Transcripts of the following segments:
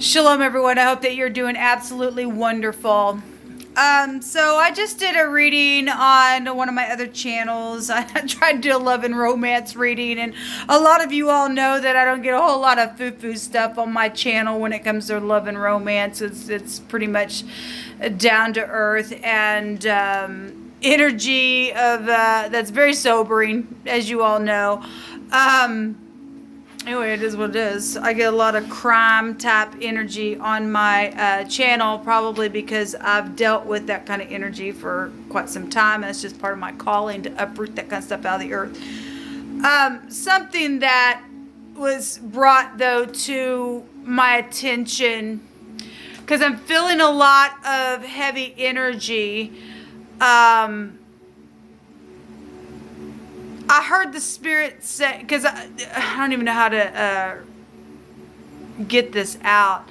Shalom, everyone. I hope that you're doing absolutely wonderful. So I just did a reading on one of my other channels. I tried to do a love and romance reading, and a lot of you all know that I don't get a whole lot of foo-foo stuff on my channel when it comes to love and romance. It's pretty much down to earth and energy of that's very sobering, as you all know. Anyway, it is what it is. I get a lot of crime type energy on my channel, probably because I've dealt with that kind of energy for quite some time. And it's just part of my calling to uproot that kind of stuff out of the earth. Something that was brought, though, to my attention, because I'm feeling a lot of heavy energy. I heard the Spirit say, because I don't even know how to get this out.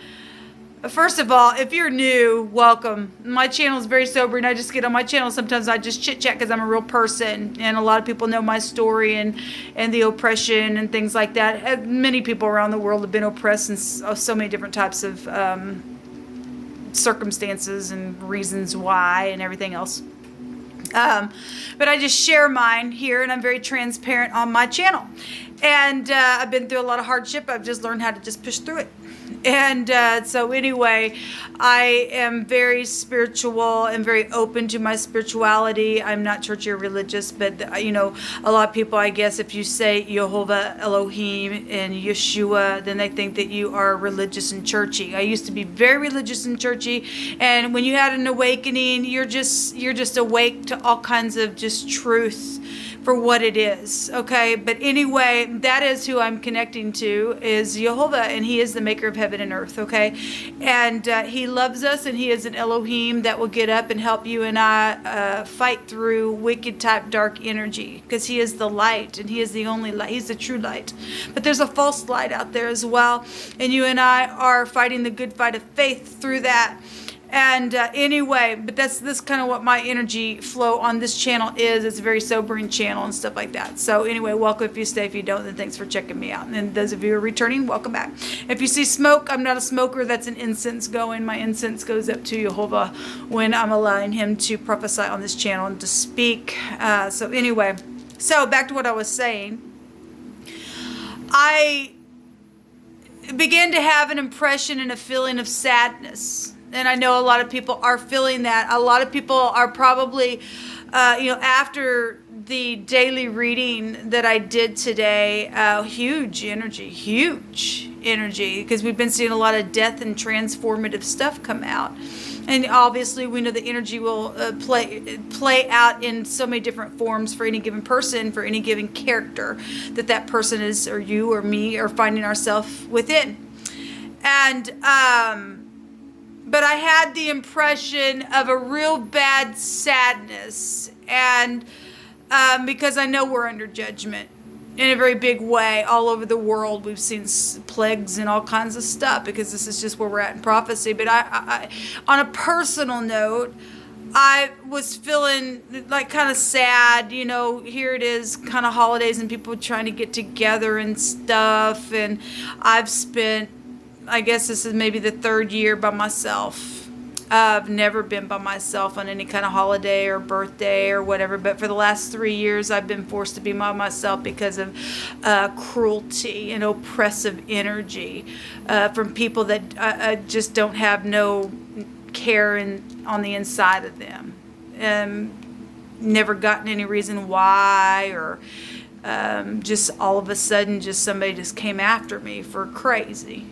First of all, if you're new, welcome. My channel is very sobering. I just get on my channel. Sometimes I just chit chat because I'm a real person, and a lot of people know my story and the oppression and things like that. Many people around the world have been oppressed in so many different types of circumstances and reasons why and everything else. But I just share mine here, and I'm very transparent on my channel. And I've been through a lot of hardship. I've just learned how to just push through it. And so anyway, I am very spiritual and very open to my spirituality. I'm not churchy or religious, but you know, a lot of people, I guess, if you say Jehovah, Elohim, and Yeshua, then they think that you are religious and churchy. I used to be very religious and churchy, and when you had an awakening, you're just awake to all kinds of just truth for what it is, okay? But anyway, that is who I'm connecting to, is Jehovah, and he is the maker of heaven and earth, okay? And he loves us, and he is an Elohim that will get up and help you and I fight through wicked type dark energy, because he is the light, and he is the only light. He's the true light. But there's a false light out there as well, and you and I are fighting the good fight of faith through that. And anyway, but this kind of what my energy flow on this channel is. It's a very sobering channel and stuff like that. So anyway, welcome if you stay. If you don't, then thanks for checking me out. And those of you who are returning, welcome back. If you see smoke, I'm not a smoker. That's an incense going. My incense goes up to Jehovah when I'm allowing him to prophesy on this channel and to speak. So anyway, so back to what I was saying. I began to have an impression and a feeling of sadness. And I know a lot of people are feeling that. A lot of people are probably, after the daily reading that I did today, huge energy, because we've been seeing a lot of death and transformative stuff come out. And obviously we know the energy will play out in so many different forms for any given person, for any given character that person is, or you or me, are finding ourselves within. And, but I had the impression of a real bad sadness, and because I know we're under judgment in a very big way all over the world. We've seen plagues and all kinds of stuff, because this is just where we're at in prophecy. But I on a personal note, I was feeling like kind of sad. You know, here it is, kind of holidays, and people trying to get together and stuff. And I've spent, I guess this is maybe the third year by myself. I've never been by myself on any kind of holiday or birthday or whatever, but for the last 3 years I've been forced to be by myself because of cruelty and oppressive energy from people that just don't have no care on the inside of them. Never gotten any reason why, or just all of a sudden just somebody just came after me for crazy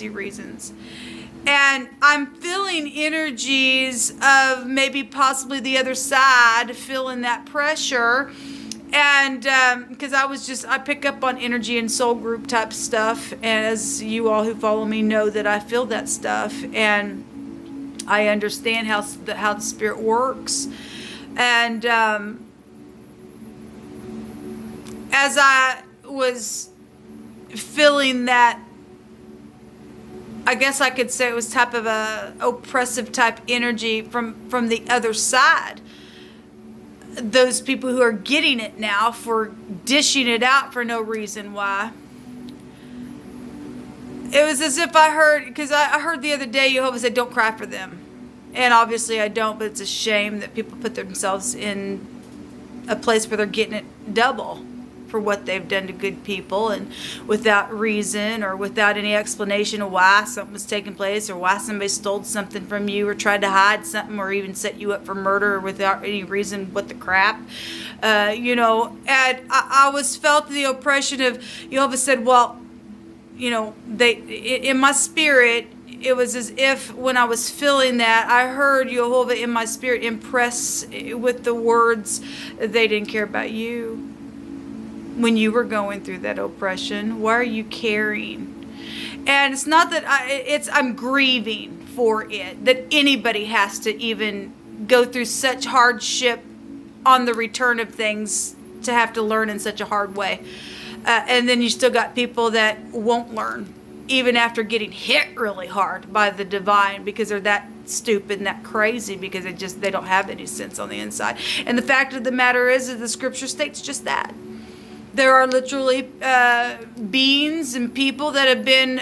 reasons. And I'm feeling energies of maybe possibly the other side feeling that pressure. And because I pick up on energy and soul group type stuff, and as you all who follow me know that I feel that stuff, and I understand how the spirit works. And as I was feeling that, I guess I could say it was type of a oppressive type energy from the other side. Those people who are getting it now for dishing it out for no reason why. it was as if I heard, because I heard the other day Jehovah said, don't cry for them. And obviously I don't, but it's a shame that people put themselves in a place where they're getting it double for what they've done to good people, and without reason or without any explanation of why something was taking place, or why somebody stole something from you or tried to hide something, or even set you up for murder without any reason. What the crap, you know. And I was felt the oppression of, Jehovah said, well, you know, they, in my spirit, it was as if when I was feeling that, I heard Jehovah in my spirit impress with the words, they didn't care about you when you were going through that oppression. Why are you caring? And it's not that I'm grieving for it, that anybody has to even go through such hardship on the return of things to have to learn in such a hard way. And then you still got people that won't learn, even after getting hit really hard by the divine, because they're that stupid and that crazy, because they don't have any sense on the inside. And the fact of the matter is that the scripture states just that. There are literally beings and people that have been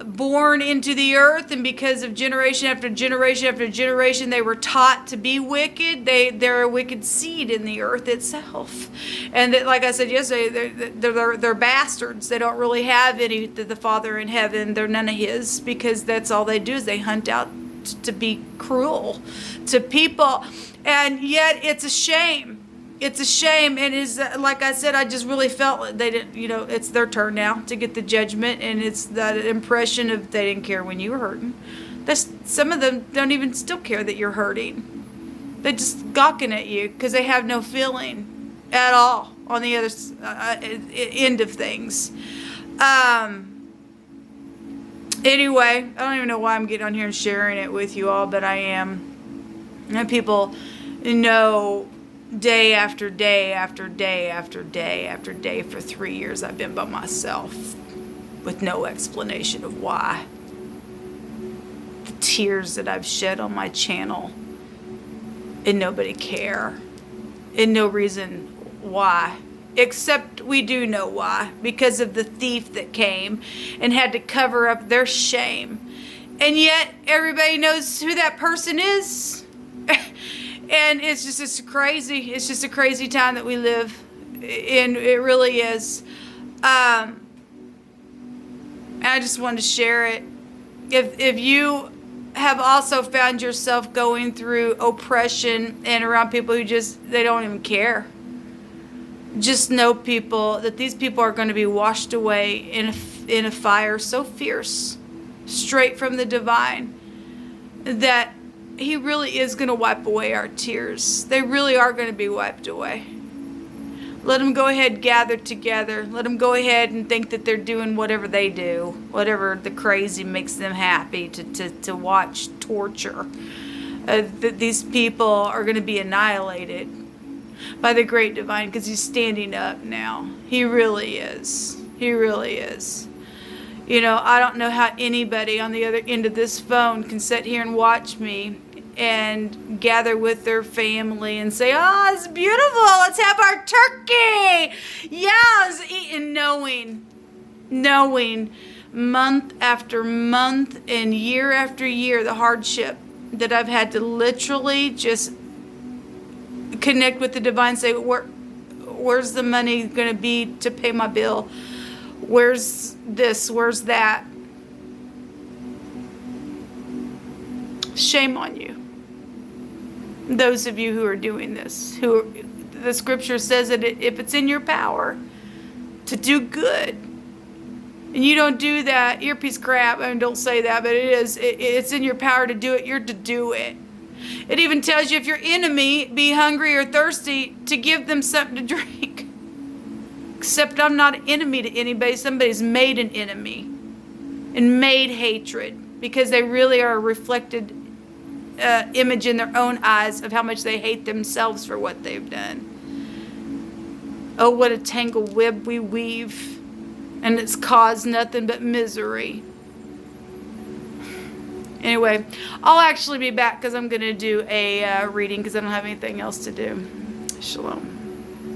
born into the earth, and because of generation after generation after generation, they were taught to be wicked. They're a wicked seed in the earth itself, and that, like I said yesterday, they're bastards. They don't really have any the Father in heaven. They're none of His, because that's all they do is they hunt out to be cruel to people, and yet it's a shame. It's a shame, and is like I said, I just really felt they didn't. You know, it's their turn now to get the judgment, and it's that impression of they didn't care when you were hurting. Some of them don't even still care that you're hurting. They're just gawking at you because they have no feeling at all on the other end of things. Anyway, I don't even know why I'm getting on here and sharing it with you all, but I am. And people know. Day after day after day after day after day for 3 years I've been by myself with no explanation of why. The tears that I've shed on my channel, and nobody care, and no reason why, except we do know why, because of the thief that came and had to cover up their shame, and yet everybody knows who that person is. And it's just crazy. It's just a crazy time that we live in. It really is. And I just wanted to share it. If you have also found yourself going through oppression and around people who they don't even care, just know, people, that these people are going to be washed away in a fire so fierce, straight from the divine, that He really is going to wipe away our tears. They really are going to be wiped away. Let them go ahead, gather together. Let them go ahead and think that they're doing whatever they do, whatever the crazy makes them happy to watch torture. These people are going to be annihilated by the great divine, because He's standing up now. He really is. He really is. You know, I don't know how anybody on the other end of this phone can sit here and watch me and gather with their family and say, oh, it's beautiful, let's have our turkey. Yeah, it's eating, knowing month after month and year after year the hardship that I've had to literally just connect with the divine, say, where's the money going to be to pay my bill? Where's this? Where's that? Shame on you. Those of you who are doing this, the scripture says that if it's in your power to do good, and you don't do that, earpiece crap, I mean, don't say that, but it's in your power to do it, you're to do it. It even tells you, if your enemy be hungry or thirsty, to give them something to drink. Except I'm not an enemy to anybody. Somebody's made an enemy and made hatred, because they really are a reflected image in their own eyes of how much they hate themselves for what they've done. Oh, what a tangled web we weave, and it's caused nothing but misery. Anyway, I'll actually be back, because I'm going to do a reading, because I don't have anything else to do. Shalom.